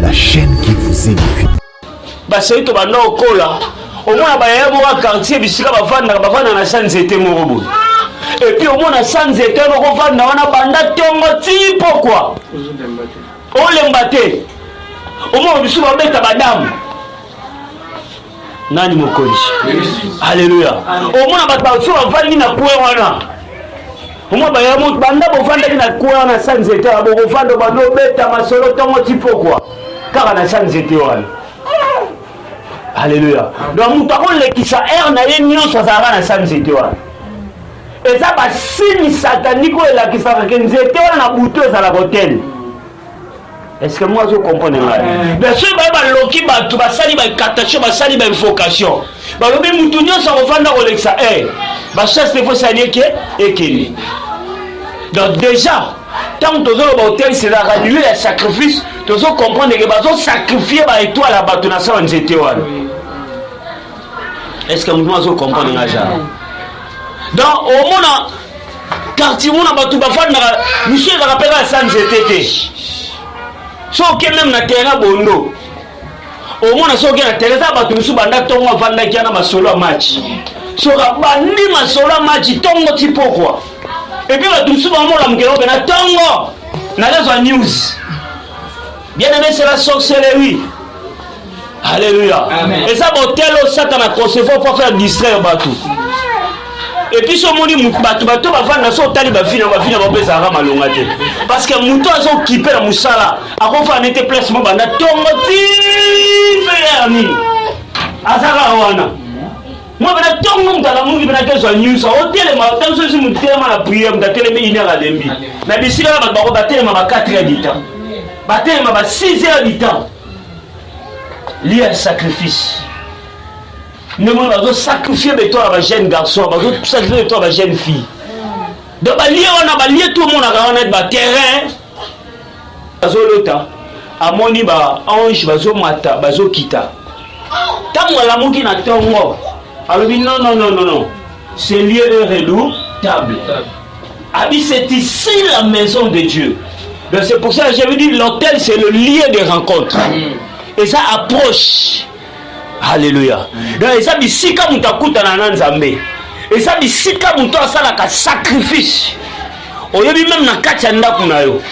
la chaîne qui vous édifie. Basé to banda okola au moins ba mo quartier bisika bavanda na sans été morobo. Et puis au moins na sans été ko vanda wana banda tongo ti pourquoi o lembate au moins bisu ba beta badamu nani mokoli. Alléluia. Au moins ba ba so bavandi na kuwe wana au moins ba mo banda bovanda na kuwe wana sans été ba bovanda ba no beta masolo tongo ti pourquoi car na sans été wana. Alléluia. Donc nous avons l'équipe ça na yenyo ça va na sans été wana. Et ça va signe satanique la qui ça que nous étions na bouteille à la hôtel. Est-ce que moi je comprends là? Bien sûr ba loki ba tu ba sali ba katation ba sali ba invocation. Ba lobi mutunyo ça va vendre Alexa. Ba chasse il faut salir que ekeli. Donc déjà tant que tu as hôtel c'est la annuler le sacrifice, tu dois comprendre que ba sacrifier ba étoile à ba na sans été wana. Est-ce que moi je comprends là? Donc au moins quartier on a batu bafana monsieur va rappeler à sans été. So que même na terrain bondo. Au moins so que na terrain ça batu musu banda tongo vanda kiana masolo match. So ka bandi masolo match tongo ti pourquoi. Et puis batu musu ba mo la mukelo na tongo na les news. Bien aimé c'est la sorcellerie. Alléluia. Amen. Et ça botel au Satan a concevoir pour faire distraire batu. Et puis ce monde bato va vendre so tali ba fina ba pesa rama longa te parce que muto azo kiper musala akofa nete placement banda tongo ti ferni azaka wana moi bana tongo mutala mungi bana kezo news hotel ma tanso si mutema na prière mutele me inera lembi na bisila ba ba batele ma 4 heures du temps batele ma 6 heures du temps lié à sacrifice. Ne me sacrifier de toi à ma jeune garçon, sacrifier de toi à ma jeune fille. Donc, on a lié tout le monde à un terrain. À mon niveau, ange, bazo mata, bazo kita. Tant que la mouki n'a pas alors non. C'est lieu redoutable. C'est ici la maison de Dieu. Donc, c'est pour ça que j'avais dit l'hôtel, c'est le lieu de rencontre. Et ça approche. Alléluia. Donc ça bisika mutakuta na nzambe. Et ça bisika muto asala ka sacrifice. Oyebi même na kati ya ndako na yo.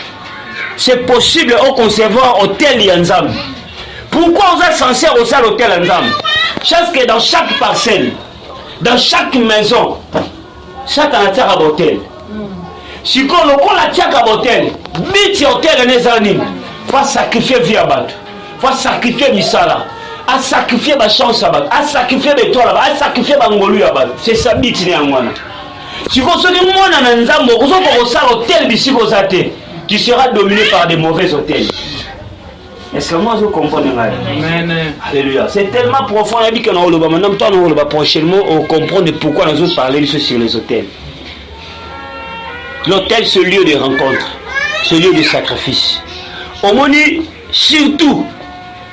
C'est possible au concevoir hôtel ya nzambe. Pourquoi on est censé au sal hôtel ya nzambe? Parce que dans chaque parcelle, dans chaque maison, chaque ataka hôtel. Si qu'on la tiaka hôtel, biti hôtel nezani, faut sacrifier via bato. Faut sacrifier misala. À sacrifier ma chance à sacrifier mes toits à sacrifier ma ngolu c'est ça biti ni angwana si vous soyez moi na nzambo vous ko ça hôtel bisi ko zate tu seras dominé par des mauvais hôtels. Est-ce que moi je comprends? Amen. Alléluia. C'est tellement profond la vie que nous le maintenant temps nous le prochainement on comprend de pourquoi nous allons parler sur les hôtels. L'hôtel c'est lieu de rencontre, c'est lieu de sacrifice. Au moni surtout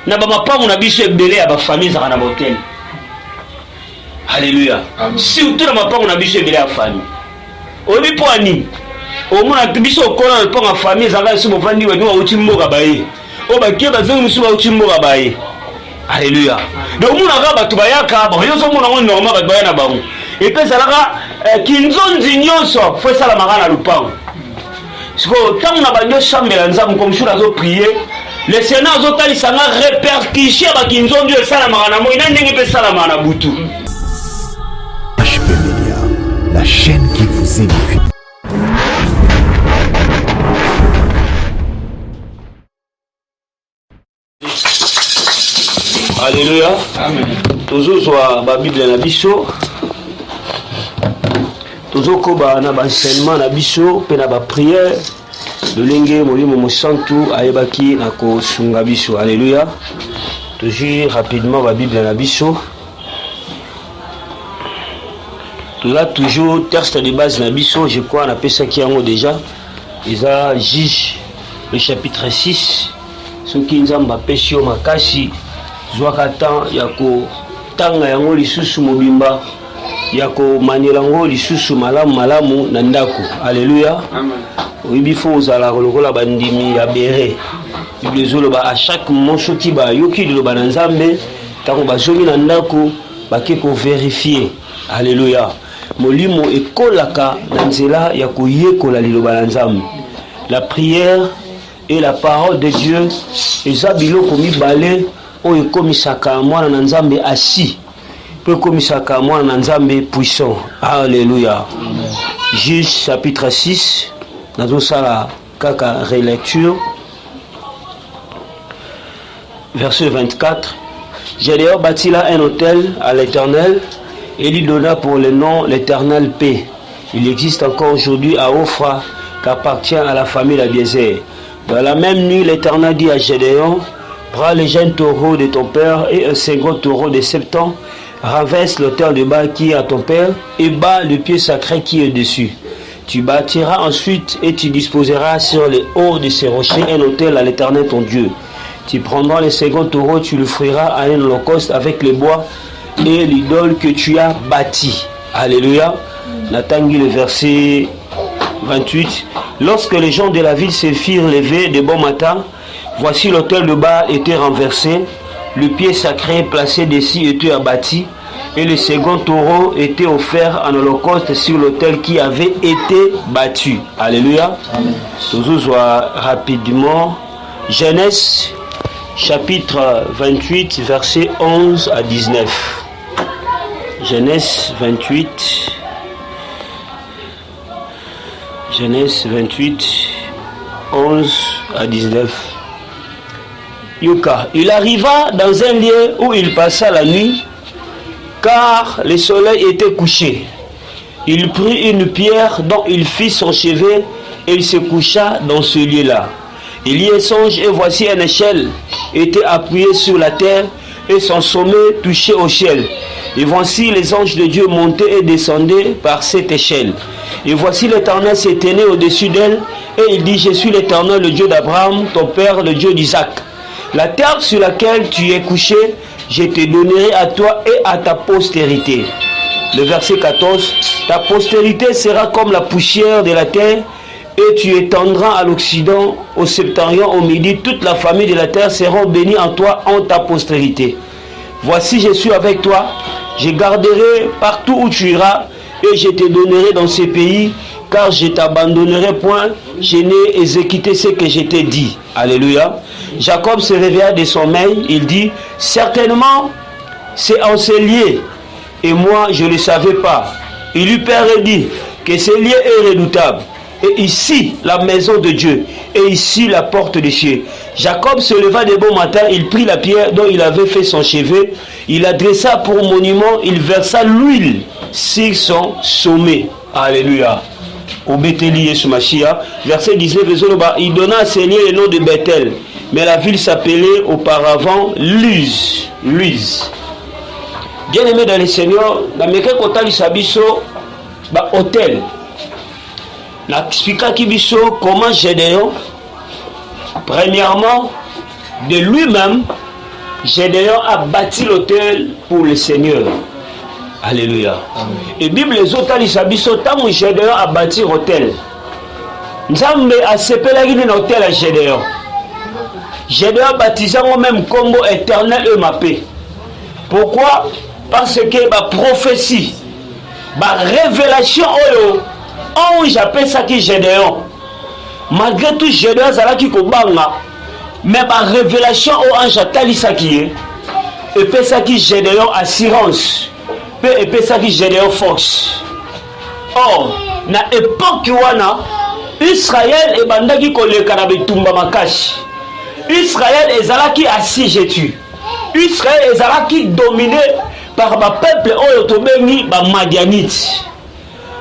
na ba mapango na biso ebele ya ba famille za na hôtel. Alléluia. Surtout na mapango na biso ebele ya famille. Obi poani. O mona biso kola na panga famille za ngaso mo fandi wenu wa utimboka baye. O ba kiba zo musu wa utimboka baye. Alléluia. Donc mona ga batu bayaka ba yo so mona ngo normal ba bayana ba ngo. Et puis ça la kinzonzi nyonso faut ça la magana lupango. Siko tangu na banyo chambela nzamu comme chou nazo prier. Le Sénat a été répercussion à Kinzondi et Salamana. Moi, il n'a pas Salamana Boutou. HP Media, la chaîne qui vous édifie. Alléluia. Amen. Toujours sur la Bible na biso. Toujours koba na enseignement na biso, pe na ba prière. Le lingue molimo mosantu ayebaki na ko sunga biso. Alléluia. Toujours rapidement la Bible na biso. Là toujours texte de base na biso, je crois on appelle ça qui en déjà. Ils a Juge le chapitre 6. Ce qui nous a pêché au makasi zwaka temps ya ko tanga yango lisusu mobimba ya komanela ngo lisusu malamu na ndako. Alléluia. Amen. Oui, faut uzala lokola bandimi ya bere. Bible ezoloba à chaque moment soki ba yoki liloba na Nzambe tango bazongi na ndako bake ko vérifier. Alléluia. Molimo ekolaka na nzela ya koyekola liloba na Nzambe. La prière et la parole de Dieu eza biloko mibale oyo ekomisaka mwana na Nzambe assis. Peut komisaka mwana na Nzambe puissant. Alléluia. Juge chapitre 6. Nazo sala kaka relecture. Verset 24. Gédéon bâtit là un autel à l'Éternel et lui donna pour le nom l'Éternel paix. Il existe encore aujourd'hui à Ophra qu'appartient à la famille d'Abiézer. Dans la même nuit, l'Éternel dit à Gédéon, prends les jeunes taureaux de ton père et un second taureau de 7 ans, renverse l'autel de Baal qui est à ton père et bats le pied sacré qui est dessus. Tu bâtiras ensuite et tu disposeras sur les hauts de ces rochers un autel à l'Éternel ton Dieu. Tu prendras le second taureau, tu le feras à un holocauste avec les bois et l'idole que tu as bâti. Alléluia. Natangi le verset 28. Lorsque les gens de la ville se firent lever de bon matin, voici l'autel de Baal était renversé, le pied sacré placé dessus était abattu, et le second taureau était offert en holocauste sur l'autel qui avait été battu. Alléluia. Toujours rapidement. Genèse chapitre 28, versets 11 à 19. Genèse 28. Genèse 28, 11 à 19. Yuka. Il arriva dans un lieu où il passa la nuit, car le soleil était couché. Il prit une pierre dont il fit son chevet et il se coucha dans ce lieu-là. Il y songe et voici une échelle était appuyée sur la terre et son sommet touchait au ciel. Et voici les anges de Dieu montaient et descendaient par cette échelle. Et voici l'Éternel se tenait au-dessus d'elle et il dit, je suis l'Éternel, le Dieu d'Abraham, ton père, le Dieu d'Isaac. La terre sur laquelle tu es couché, je te donnerai à toi et à ta postérité. Le verset 14, ta postérité sera comme la poussière de la terre et tu étendras à l'Occident, au septentrion, au midi, toute la famille de la terre seront bénies en toi, en ta postérité. Voici, je suis avec toi, je garderai partout où tu iras et je te donnerai dans ces pays, car je t'abandonnerai point, je n'ai exécuté ce que je t'ai dit. Alléluia. Jacob se réveilla de son sommeil, il dit, certainement, c'est en ce lieu, et moi je ne le savais pas. Il lui père dit que ce lieu est redoutable. Et ici, la maison de Dieu. Et ici, la porte des cieux. Jacob se leva de bon matin. Il prit la pierre dont il avait fait son chevet. Il la dressa pour monument. Il versa l'huile sur son sommet. Alléluia. Au Bétheli Yesu Mashiach. Verset 19. Il donna à ce lieu le nom de Bethel. Mais la ville s'appelait auparavant Luz. Luz. Bien-aimé dans le Seigneur, dans mes kotali sabiso, hôtel. N'expliqua Kibiso comment Gédéon, premièrement, de lui-même, Gédéon a bâti l'autel pour le Seigneur. Alléluia. Amen. Et Bible les autres Sabiso, tant que Gédéon a bâti l'autel, Nzambe a sepelé un hôtel à Gédéon. Gédéon a baptisé moi-même Combo éternel et ma paix. Pourquoi? Parce que ma prophétie, ma révélation, ange appelle ça qui Gédéon. Malgré tout, Gédéon zala qui kobanga, mais ma révélation au ange atali ça qui est. Et puis ça qui Gédéon assurance. Et puis ça qui Gédéon force. Or, na époque wana, Israël et bandaki koleka na bitumba makashi. Israël ezala qui assiégé. Israël ezala qui dominé par ma peuple oyotobengi ba Madianites.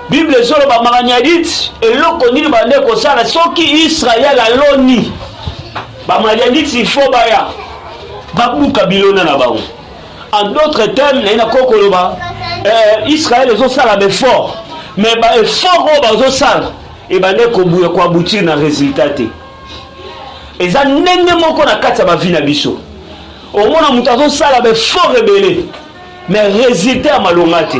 Bible solo ba Madianites et lokoni bande ko sala soki Israël aloni ba Madianites il faut baya babuka bilona na bango. En d'autres termes na kokoloba Israël ezo sala be fort mais ba effort o bazo sala et bande ko buya ko aboutir na résultat te. Eza ndenge moko na kati ba vie na biso. Au mona mutazo sala be fort rebelle mais résultat malonga te.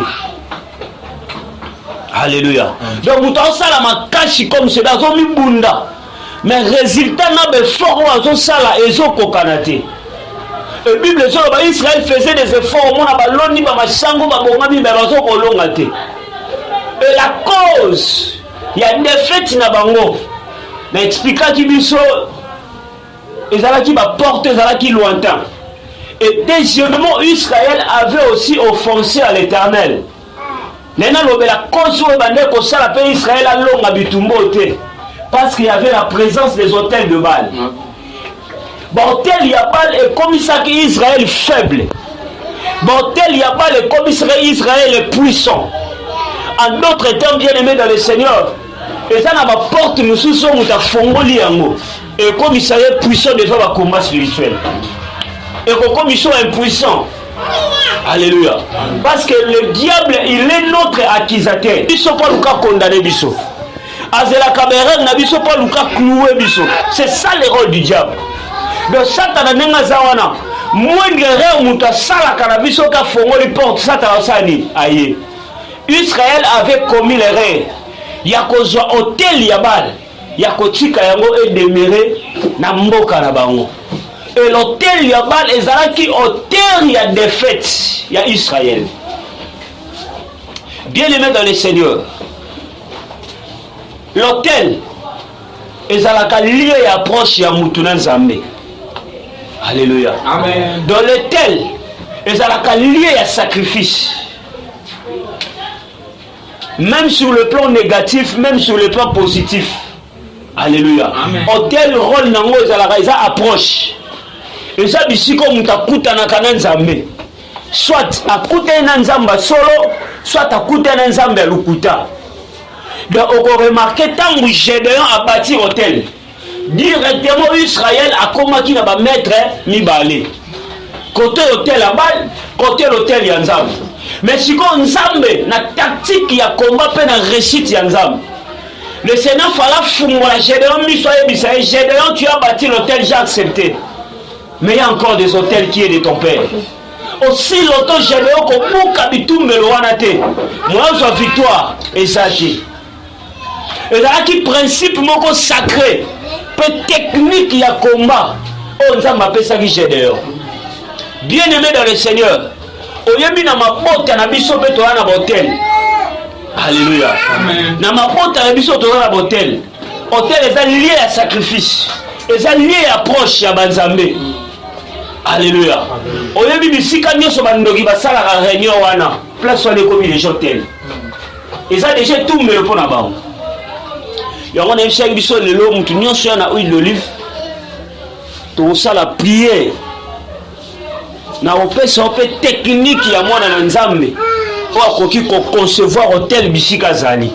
Alléluia. Donc vous avez ça la cache comme cela, vous avez bunda. Mais résultat n'a pas fort ou ça là et zo kokanate. La Bible dit que Israël faisait des efforts, on a balloni ba machango ba bongami ba bazo kolongate. Et la cause, il y a une défaite na bango. Na expliquer qui biso ezala qui va porter ezala qui lointain. Et deuxièmement, Israël avait aussi offensé à l'Éternel. Maintenant, la cause où Israël a long bitumbote parce qu'il y avait la présence des hôtels de Baal. Hôtel il y a Baal et comme ça qu'Israël faible. Hôtel il y a Baal et comme Israël est puissant. En d'autres termes, bien aimés dans le Seigneur, et ça n'a pas porte nous sous nous ta fongoli yango. Et comme Israël est puissant de faire un combat spirituel. Et comme ils sont impuissants. Alléluia. Parce que le diable, il est notre accusateur. Ils ne sont pas condamnés. Azela Kabereg n'a pas cloué. C'est ça le rôle du diable. Donc Satan n'a pas moindre erreur muta sala kanabiso ka fongoli porte Satan sani aye. Israël avait commis l'erreur. Yakozwa hôtel ya Baal. Yakotika yango et demeurer na mboka na bango. Et l'hôtel ya Baal ezalaki hôtel ya défaite ya Israël. Bien aimé dans le Seigneur. L'hôtel ezalaka lié ya approche ya mutuna nzambe. Alléluia. Amen. Dans l'hôtel ezalaka lié ya sacrifice. Même sur le plan négatif, même sur le plan positif. Alléluia. Hôtel rôle nango ezalaka eza approche. Et ça bisiko mutakuta na kana nzambe. Soit akute na nzamba solo, soit akute na nzambe lukuta. Donc on remarque tant que Gédéon a bâti hôtel. Directement Israël a commencé à mettre mibale. Côté hôtel à Baal, côté l'hôtel ya nzambe. Mais si on nzambe na tactique ya combat pe na réussite ya nzambe. Le Sénat fallait fumba Gédéon misoye bisaye. Gédéon tu as bâti l'hôtel, j'ai accepté. Mais il y a encore des hôtels qui est de ton père. Aussi longtemps Gédéon qu'on peut habiter Meloanate. Moi je victoire et sachez. Et là qui principe moko sacré, peu technique il y a combat. On ça m'appelle ça qui Gédéon. Bien aimé dans le Seigneur. Oyemi na mabota na biso pe to na hôtel. Alléluia. Na mabota na biso to na hôtel. Hôtel est lié à sacrifice. Est lié à approche ya banzambe. Alléluia. Oyemi bisika nyoso bandoki basala ka réunion wana. Place wana komi les hôtels. Et ça déjà tout me pour na ba. Ya on a chaque biso lelo mutu nyoso na huile d'olive. To sala prière. Na opesa opé technique ya mwana na nzambe. O akoki ko concevoir hôtel bisika zali.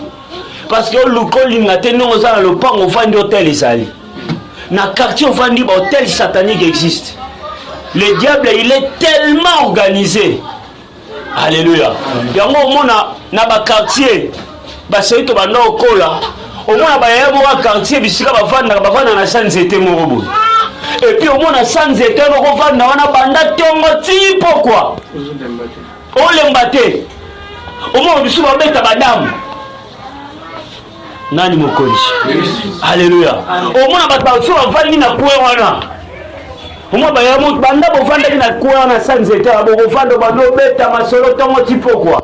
Parce que le colinga te non za le pan au vendre hôtel ezali. Na quartier au vendre hôtel satanique existe. Le diable il est tellement organisé. Alléluia. Yango mona na ba quartier ba seito ba no kola. Au moins ba yebo wa quartier bisika ba vanda na sanzete morobo. Et puis au moins na sanzete no vanda wana banda tongo ti pourquoi? O lembate. Au moins bisu ba beta badam. Nani mokonzi? Alléluia. Au moins ba ba so vandi na kuwe wana. Moi ba mo banda bo vanda na kuwa na sanzete abo bo vanda ba no beta masolo tongo tipo quoi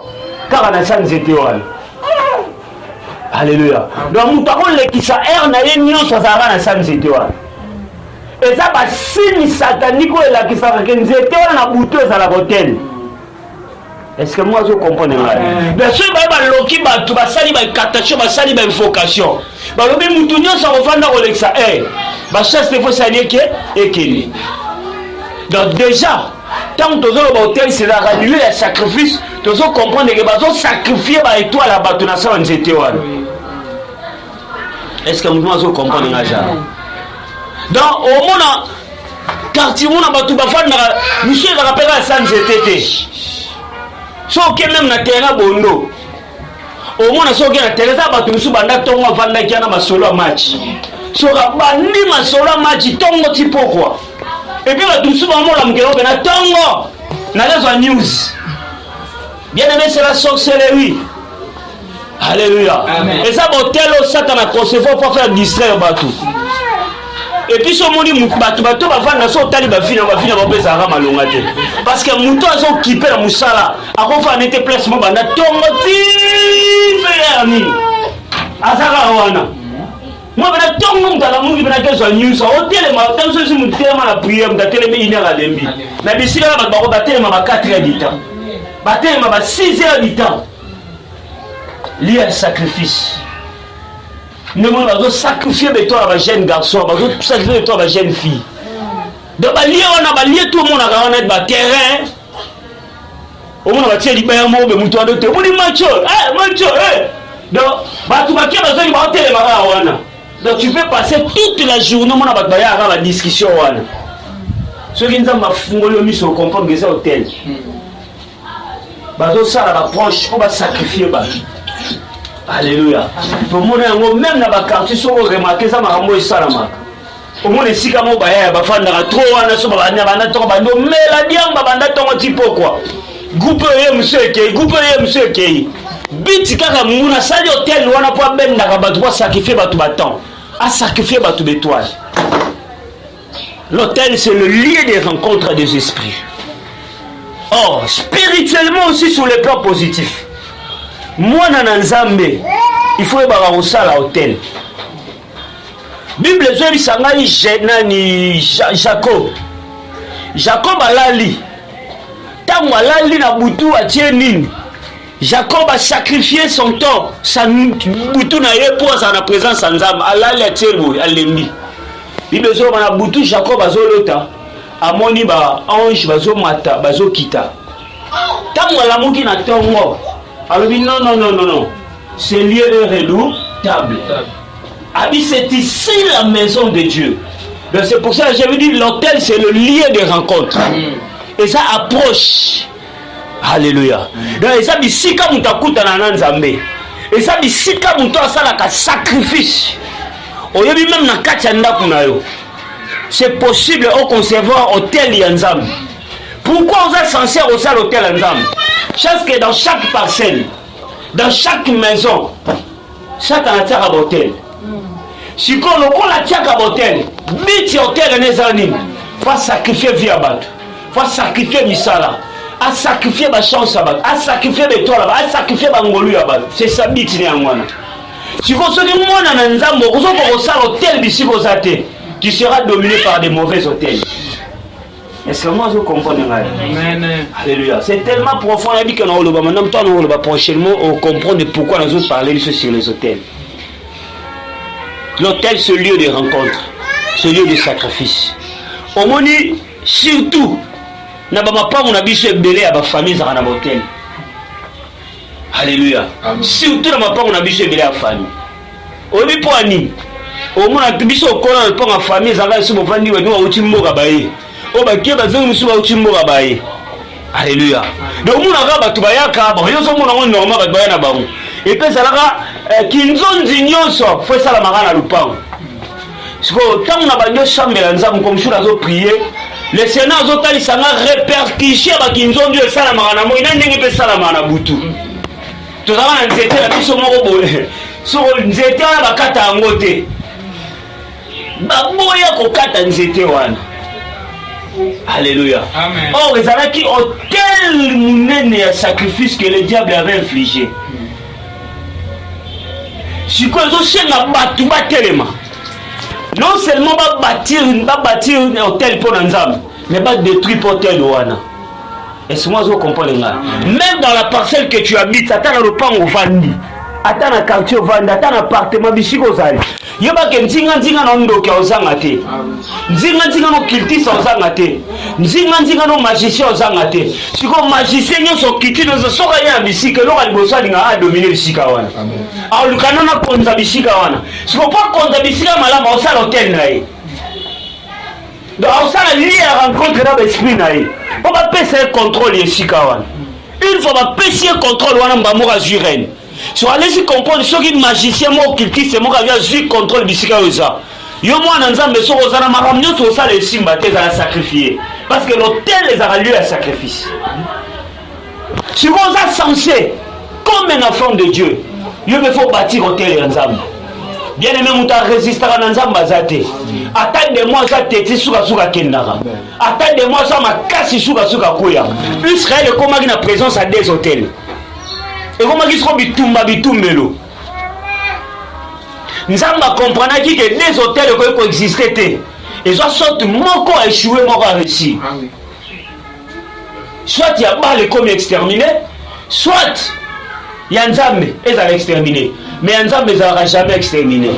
car na sanzete wana. Alléluia. Donc mutako le kisa na ye nyonso za na sanzete wana. Et ça ba signe satanique la kisa ka nzete wana na buto za la hôtel. Est-ce que moi je comprends là? Bien sûr ba loki ba tu ba sali ba katation ba sali ba invocation. Ba lobi mutu nyonso ko vanda ko lexa ba chasse il faut saluer que ekeli. Donc déjà tant que tu hôtel c'est la lieu de sacrifice, tu dois comprendre que tu dois sacrifier par étoile à battre nation en jeté. Est-ce que moi je comprends déjà? Donc au moins quartier on a battu ba fana monsieur va rappeler à sans jeté. So que même na terrain bondo. Au moins so que na terrain ça battu musu banda tongo vanda kiana masolo match. So bandi masolo match tongo tipo quoi. Et puis tout souvent moi la mukelo na tongo na les news. Bien aimé c'est la sorcellerie. Alléluia. Et ça, l'hôtel, Satan a concevoir pour faire distraire Batou. Et puis, ce monde dit Batou va faire un tali va finir ça va malongate. Parce que Mouton a son kippé la moussala. A refait un été placement banda tomati ferni. Azara wana. Moi bana tongo mutala mungi bana kezo news hôtel ma tant so mu tema la prière mutala me inera lembi. Na bisila ba ba batela ma 4h du temps. Batela ma 6h du temps. Lié à sacrifice. Nous allons sacrifier de toi à la jeune garçon, nous allons sacrifier de toi à la jeune fille. Donc, on a lié tout le monde à un terrain. On a tiré les bains, on a dit macho, macho, donc, donc, tu peux passer toute la journée, on a la discussion. Ceux qui nous ont fait comprendre que c'est hôtel. Ça approche, on va sacrifier. Alléluia. Pour moi, même dans le quartier, si on remarque ça, je ça. Au moins, si on a trop, on a trop, mais la diable, on a trop petit peu quoi. Groupe monsieur Kei. Biti kaka muna sali hôtel, on a pas ben dans sacrifier batu baton. À sacrifier batu bétoile. L'hôtel, c'est le lieu des rencontres des esprits. Or, spirituellement aussi sur le plan positif. Moi, dans Nzambe, il faut aller au salle à hôtel. Bible dit Jacob. Jacob a lali. Tant a lali na butu a tienin. Jacob a sacrifié son temps. Sa butu na repose en la présence de Nzambe. A lali a tienbo a lembi. Bible dit na butu Jacob a zolota. Amoni ba ange bazo mata bazo kita. Tant a lamuki na tongo. Alors non. Ce lieu est redoutable. C'est ici la maison de Dieu. Donc c'est pour ça que j'avais dit l'hôtel c'est le lieu de rencontre. Et ça approche. Alléluia. Donc et ça ici comme tu as na Nzambe. Et ça ici comme tu as ça la sacrifice. Oyebi même na kati ndako na yo. C'est possible au concevoir hôtel ya Nzambe. Pourquoi on est censé au salle hôtel à Nzambe? Parce que dans chaque parcelle, dans chaque maison, chaque terre à hôtel. Si on a tiak à hôtel, biti hôtel n'est pas il faut sacrifier via bat, faut sacrifier misala, à sacrifier ma chance à bat, à sacrifier des toiles, à sacrifier bangolu à bat. C'est ça biti n'est en si on se dit moi dans Nzambe, on va salle hôtel bisi bozate, tu seras dominé par des mauvais hôtels. Est-ce que moi je comprends? Alléluia. C'est tellement profond. On a dit que nous prochainement on comprend pourquoi nous autres parler sur les hôtels. L'hôtel, c'est le lieu de rencontre, c'est le lieu de sacrifice. Au moins, surtout, n'a pas on a biché belé à ma famille dans un hôtel. Alléluia. Surtout, n'a pas on a biché belé à la famille. Au lieu pour Annie, au moins, on a biché au colon pour ma famille dans un sous famille où nous avons gabaye. Oh bah qui va dire nous sommes au timbo gabaye. Alléluia. Donc on a gaba tubayaka, bon yo sommes on normal batbaya na bango. Et puis ça là kinzon zinyoso faut ça la marana lupango. Parce que tant on a banyo chambre Nzambe comme sur azo prier, le Sénat azo tali sanga répercussion ba kinzon dio ça la marana mo ina ndenge pe ça la marana butu. To za wana nzete la biso moko boye. So nzete ala bakata ngote. Ba boya ko kata nzete wana. Alléluia. Amen. Or, il y a qui ont tel mounene sacrifice que le diable avait infligé. Si quoi ils ont cherché à battre non seulement va bâtir un hôtel pour Nzambe, mais va détruire l'hôtel Ouana. Est-ce que moi je comprends? Même dans la parcelle que tu habites, attends le pan au Vandi, attends le quartier au Vandi, attends l'appartement Bichiko Zali. Yoba ke nzinga no ndoka ozanga te. Nzinga no kiltis ozanga te. Nzinga no magicien ozanga te. Siko magicien nyoso kiti no soka ya bisika lo aliboso alinga a dominer bisika wana. Amen. A lukana na konza bisika wana. Siko pas konza bisika malama osala hotel na ye. Donc osala lié à rencontre na l'esprit na ye. On va passer contrôle bisika wana. Une fois va passer contrôle wana mbamura jurene. Si on allait comprendre ce qui est magicien, moi, qui c'est moi qui a joué contrôle bisika oza. Yo moi dans Nzambe so oza na makamnyo to ça les simba te za sacrifier parce que l'hôtel les a lieu à sacrifice. Si vous êtes censé comme un enfant de Dieu, il faut bâtir hôtel en Zambie. Bien aimé, nous avons résisté à Nzamba Zate. Attendez-moi, ça t'était souka kendara. Attendez-moi, ça m'a cassé souka koya. Israël est comme une présence à des hôtels. Et comme ils sont bitumbelo. Nzamba comprend que des hôtels peuvent coexister. Et soit sorte moko a échoué, moko a réussi. Soit il y a pas les comme exterminé, soit il y a Nzambe et ça exterminé. Mais Nzambe n'aura jamais exterminé.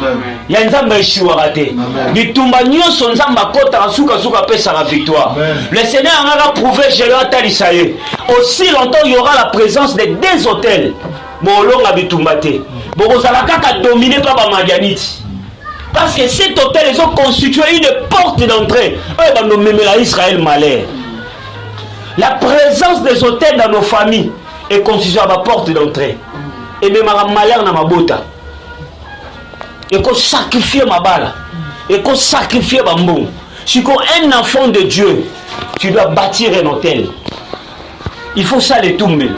Il y a Nzambe échoué raté. Bitumba nyonso Nzamba kota suka pesa la victoire. Le Seigneur a prouvé chez le Atalisaye. Aussi longtemps il y aura la présence de deux hôtels. Bolonga bitumba te. Bozala kaka dominé par Bamadianite. Parce que cet hôtel ils ont constitué une porte d'entrée. Eux va nous mener à Israël malheur. La présence des hôtels dans nos familles est constituée à ma porte d'entrée. Et même à malheur dans ma bota. Et qu'on sacrifie ma balle. Et qu'on sacrifie ma bon. Si tu es un enfant de Dieu, tu dois bâtir un hôtel. Il faut ça les tomber.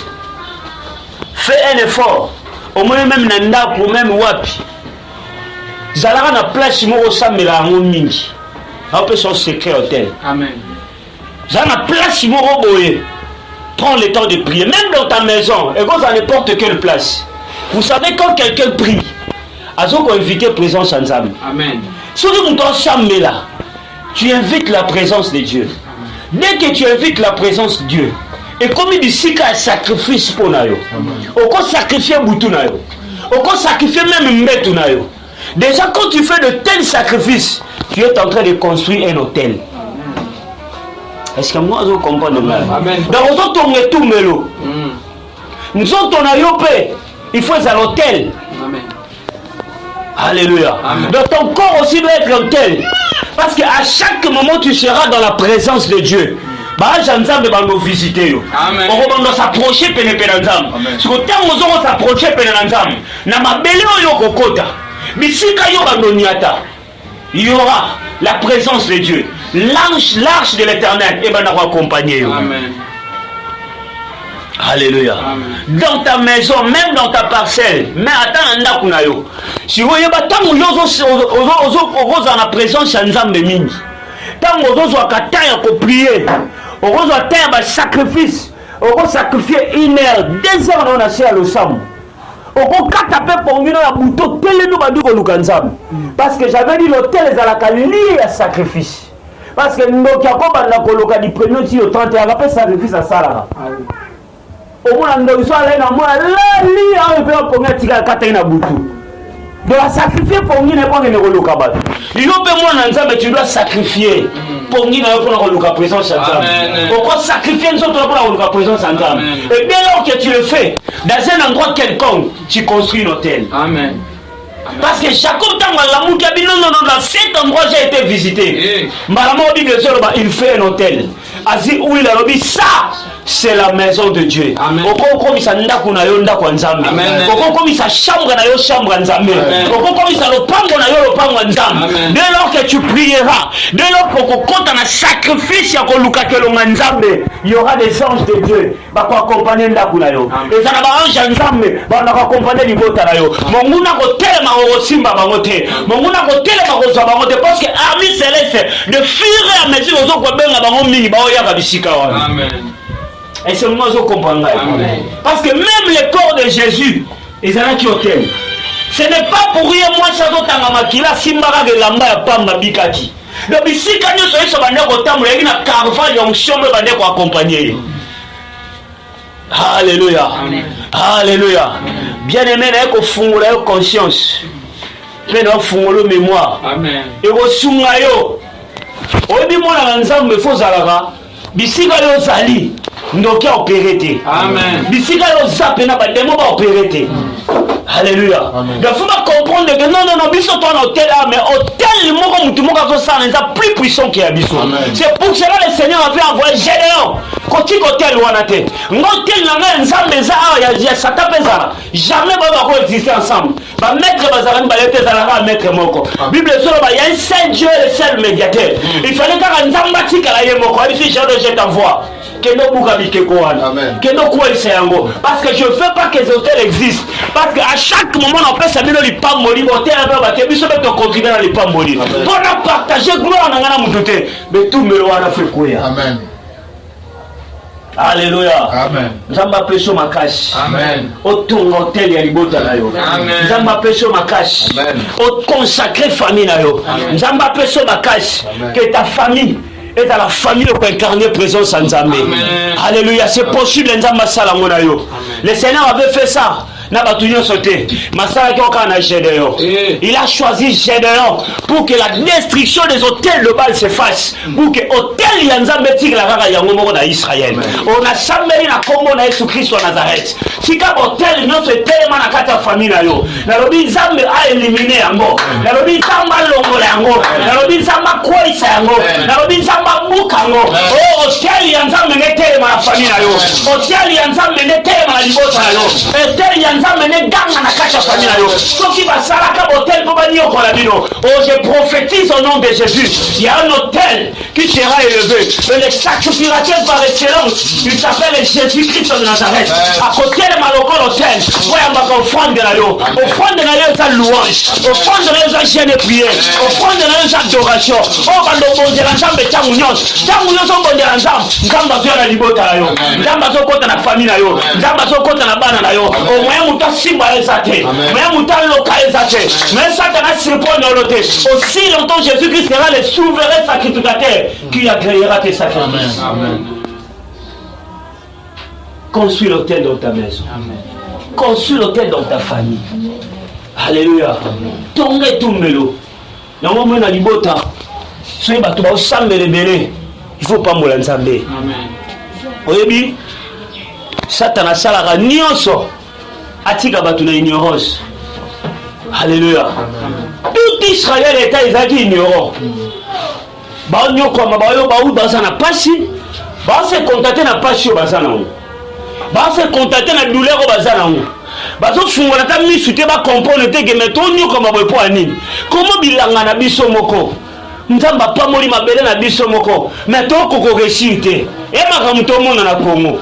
Fais un effort. Au moins même nanda pour même wapi. Zalara na place mo samela ngo mingi. Un peu son secret hôtel. Amen. Zala na place mo boye. Prends le temps de prier même dans ta maison et quand à n'importe quelle place. Vous savez quand quelqu'un prie, azo ko inviter présence en Zambie. Amen. Si tu dois samela, tu invites la présence de Dieu. Dès que tu invites la présence de Dieu, et comme il dit si qu'un sacrifice pour nayo, on peut sacrifier boutou nayo, on peut sacrifier même mbetu nayo. Déjà quand tu fais de tels sacrifices, tu es en train de construire un hôtel. Est-ce que moi je comprends de mal? Donc on est tout melo. Nous autres on a yopé, il faut être à l'hôtel. Alléluia. Donc ton corps aussi doit être l'hôtel. Parce qu'à chaque moment tu seras dans la présence de Dieu. Bah Nzambe va nous visiter. On va s'approcher pene Nzambe. Parce que tant nous allons s'approcher pene Nzambe, na mabele oyo kokota. Bisika yo bandoniata. Il y aura la présence de Dieu. L'arche de l'Éternel et va nous accompagner. Amen. Alléluia. Amen. Dans ta maison, même dans ta parcelle, mais attends un ndakunayo. Si vous voyez tant ozo en la présence de Nzambe mingi. Tant ozo akataya ko prier. Ozo ataya ba sacrifice. Ozo sacrifier 1 heure, 2 heures on a fait le sam. Ozo katape pongino ya buto telenu banduko lukanzam. Parce que j'avais dit l'hôtel ezalaka lié à sacrifice. Parce que ndoki akoba na koloka di premier ti au 30 ya rappel sacrifice à sala. Au moins ndoki so ala na mo la li a pe ponga tika kata na butu. De la sacrifier pongino ne ponga ne koloka ba. Il yo pe mo na nzambe tu dois sacrifier. Pongino yo pona koloka présence à nzambe. Pourquoi sacrifier nzoto pona koloka présence à nzambe? Et dès lors que tu le fais dans un endroit quelconque, tu construis un hôtel. Amen. Parce que Jacob non, dans cet endroit j'ai été visité. Il fait un hôtel. Où il a dit ça, c'est la maison de Dieu. Amen. Comme ça chambre dès lors que tu prieras, dès lors que tu as un sacrifice, il y aura des anges de Dieu qui vont accompagner Ndakunayo. Et ça va ange ensemble, va accompagner les bottes. Mon parce que armée céleste de fur et à mesure aux autres Amen. Et c'est moi je comprends. Parce que même le corps de Jésus ils ont qui hôtel. Ce n'est pas pour rien moi ça doit t'engamakila simbara de lamba ya pamba bikati. Donc ici quand nous sommes sur bande ko tamula ina carval jonction me bande ko accompagner. Alléluia. Alléluia. Bien-aimé na ko fungula yo conscience. Mais na fungolo mémoire. Amen. Et ko sunga yo. Obi mona nzambe fo zalaka. Bisika yo zali. Ndoki a opéré te. Amen. Bisika yo zape na ba demo ba opéré te. Alléluia. Il faut comprendre que non, biso ton hôtel là, mais hôtel moko mutu moko ko ça n'est plus puissant que biso. C'est pour cela le Seigneur avait envoyé Gédéon. Koti hôtel wana te. Hôtel na nzambe za ya sata pesa. Jamais ba ko exister ensemble. Ba maître bazarani ba lete za la maître moko. Bible solo ba ya un seul Dieu, le seul médiateur. Il fallait que nzamba tika la ye moko. Il dit je t'envoie. kendo buka bikeko wana kendo kwelisa yango parce que je veux pas que les hôtels existent parce que à chaque moment on peut s'amener le pamboli hôtel avec bateau biso beto continuer dans le pamboli pour partager gloire na ngana mutote mais tout me wana fait quoi amen. Alléluia. Amen. Nzamba peso makashi. Amen. Otonga hotel ya libota na yo. Amen. Nzamba peso makashi. Amen. O consacrer famille na yo. Nzamba peso makashi. Que ta famille est à la famille pour incarner présence en Nzambe. Alléluia. C'est possible Nzamba salango na yo. Le Seigneur avait fait ça. Il a choisi Gédéon pour que la destruction des hôtels de Baal se fasse. Pour que l'hôtel Yanzambe tire la rara Yangomo d'Israël. On a jamais la combo de Jésus-Christ en Nazareth. Si quand l'hôtel non se tellement na kata famille na yo. Na lobi Nzambe a éliminé yango. Na lobi Nzamba longola yango. Na lobi Nzamba kwisa yango. Na lobi Nzamba buka yango. Oh hôtel Yanzambe ne tellement la famille na yo. Hôtel Yanzambe ne tellement la libota na yo. Hôtel Yanzambe ne ganga na kata famille na yo. Soki basalaka hôtel ko bani okola bino. Oh je prophétise au nom de Jésus. Il y a un hôtel qui sera élevé. Le sacrificateur par excellence, il s'appelle Jésus-Christ de Nazareth. À côté de Maloko l'hôtel, voyons ma offrande de la yo. Offrande de la yo, c'est louange. Offrande de la yo, c'est jeûne et prière. Offrande de la yo, c'est adoration. Oh, quand on bon de l'ensemble, Tchamounios. Tchamounios sont bon de l'ensemble. Nzamba zo na libota na yo. Nzamba zo kota na famille na yo. Nzamba zo kota na bana na yo. Au moyen muta simba ezate. Moyen muta loka ezate. Mais ça t'as surpris dans l'hôtel. Aussi longtemps Jésus-Christ sera le souverain sacrificateur qui agréera tes sacrifices. Amen. Construis l'hôtel dans ta maison. Amen. Construis l'hôtel dans ta famille. Alléluia. Tonge tumbelo. Yango mona libota. Soyez bato ba osambele belé. Il faut pas mola nzambe. Amen. Oyebi Satan salaka nyonso atika bato na ignorance. Alléluia. Tout Israël était ignorant. Ba nyokoma ba yo ba u bazana pasi. Ba se contacter na pasi yo bazana. Ba se contacter na douleur yo bazana. Ba zo fungola ta misu te ba comprendre te que meto nyokoma ba po anini. Comment bilanga na biso moko. Nzamba pa moli mabele na biso moko. Meto koko réussite. E makamuto mona na Congo.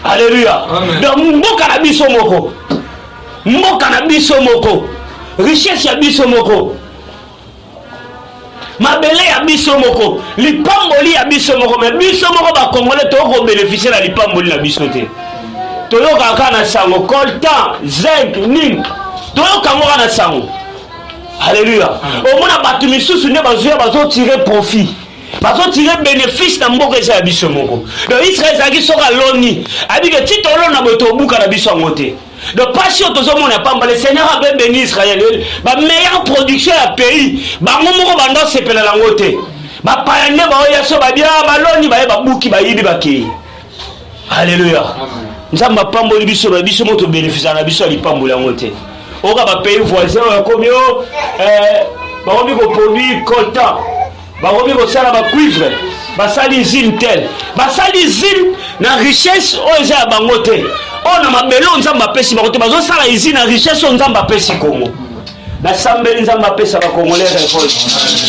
Alléluia. Donc mboka na biso moko. Mboka na biso moko. Richesse ya biso moko. Mabele ya biso moko. Lipamboli ya biso moko. Mais biso moko ba Congolais to ko bénéficier la lipamboli na biso te. Toyoka kana sango coltan, zinc, ning. Toyoka ngora na sango. Alléluia. Au moins batu misusu ne bazo tirer profit. Bazo tirer bénéfice na mboka ya biso moko. Donc Israël zaki soka loni. Abi que ti tolo na boto buka na biso ngote. Donc passion to zomo na pamba le Seigneur avait béni Israël. Ba meilleure production ya pays. Ba ngomoko bando sepela la ngote. Ba payane ba oya so ba bia ba loni ba buki ba yibi ba ke. Alléluia. Nzamba pamboli biso ba biso moto bénéfice na biso li pambola ngote. Oka ba pays voisin ya komio ba obi ko produit coltan. Ba obi ko sala ba cuivre. Ba sali zintel. Ba sali zin na richesse oza bangote. On a ma belon nzamba pesi bakote bazo sala ici na richesse nzamba pesi Congo. Na sambeli nzamba pesa ba Congolais récolte.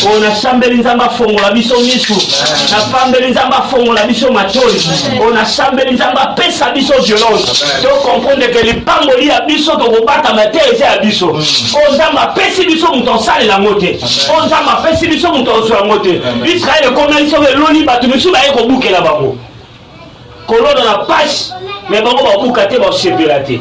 On a sambeli nzamba fongola biso misu. Na sambeli nzamba fongola biso matoli. On a sambeli nzamba pesa biso violence. Donc comprendre que les pamboli a biso to kobata matere ya biso. On nzamba pesi biso muto sala la mote. On nzamba pesi biso muto so la mote. Israël comme ils sont loni batu misu ba eko bukela bango. Kolo dans la page mais bango ba bukate ba sepelate.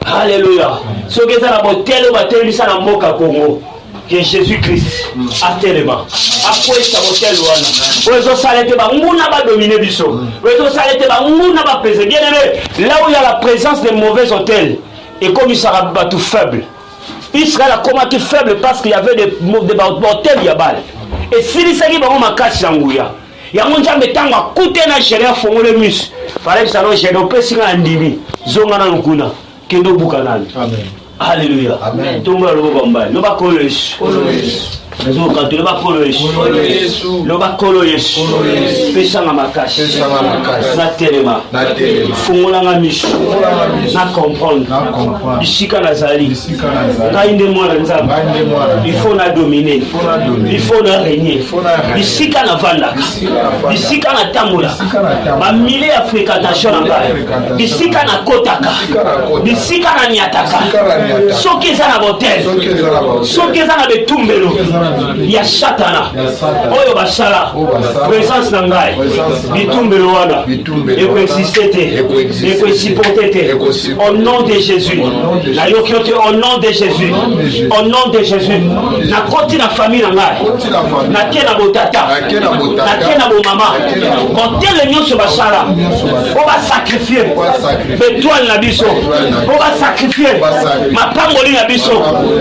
Alléluia. Ce que ça la hôtel ou batel ça na mboka Congo. Que Jésus-Christ a tellement. Après ça hôtel wana. Ozo salete ba nguna ba dominer biso. Ozo salete ba nguna ba peser. Bien aimé, là où il y a la présence des mauvais hôtels et comme il sera tout faible. Israël a commencé faible parce qu'il y avait des hôtels Yabal. Et si il s'agit ba makasi yanguya. Ya monja metanga kutena sheria fongole mus. Fallait que ça no sheria pesinga ndimi. Zonga na nkuna. Kendo bukanali. Amen. Alléluia. Amen. Tout le monde va. nazoka toloba kolo Yesu loba kolo Yesu pesanga makasi na telema fungolanga miso na comprendre bisika nazali ngai nde mwana nzambe il faut na dominer il faut na régner bisika na vanda bisika na tambola ba mille ya fréquentation na ngai bisika na kotaka bisika na nyataka soki eza na botel soki eza na betumbelo ya satana oyo basala présence na ngai bitumbelo wana ekoexiste te ekoexipporte te au nom de Jésus nayoki yo te au nom de Jésus au nom de Jésus nakoti na famille na ngai natie na botata natie na bomama botele nyonso basala po basakrifie betoile na biso po basakrifie mapangoli na biso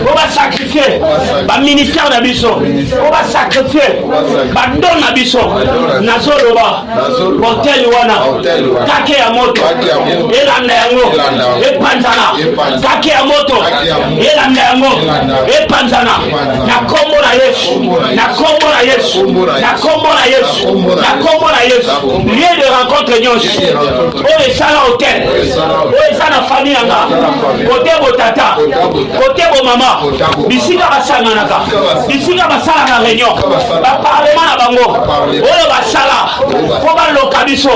po basakrifie baministère na biso po basakrifie badon na biso nazoloba botele wana kake ya moto elanda yango epanzana kake ya moto elanda yango epanzana na kombo na Yesu na kombo na Yesu na kombo na Yesu na kombo na Yesu lieu de rencontre nyonso oyo esala hotel oyo eza na famille yanga kote botata kote bomama bisika basanganaka bisika basalaka réunion baparlema na bango oyo basala po baloka biso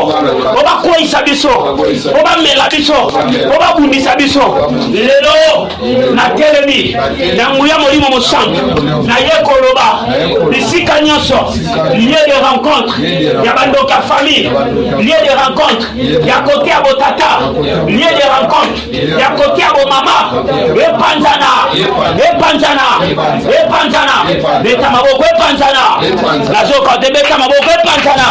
po bakweyisa biso po bamela biso po babundisa biso lelo na telemi na nguya molimo mosantu naye koloba bisika nyonso lieu de rencontre ya bandoka famille lieu de rencontre ya kote ya botata lieu de rencontre ya kote ya bomama epanzana beta maboko epanzana nazoka te beta maboko epanzana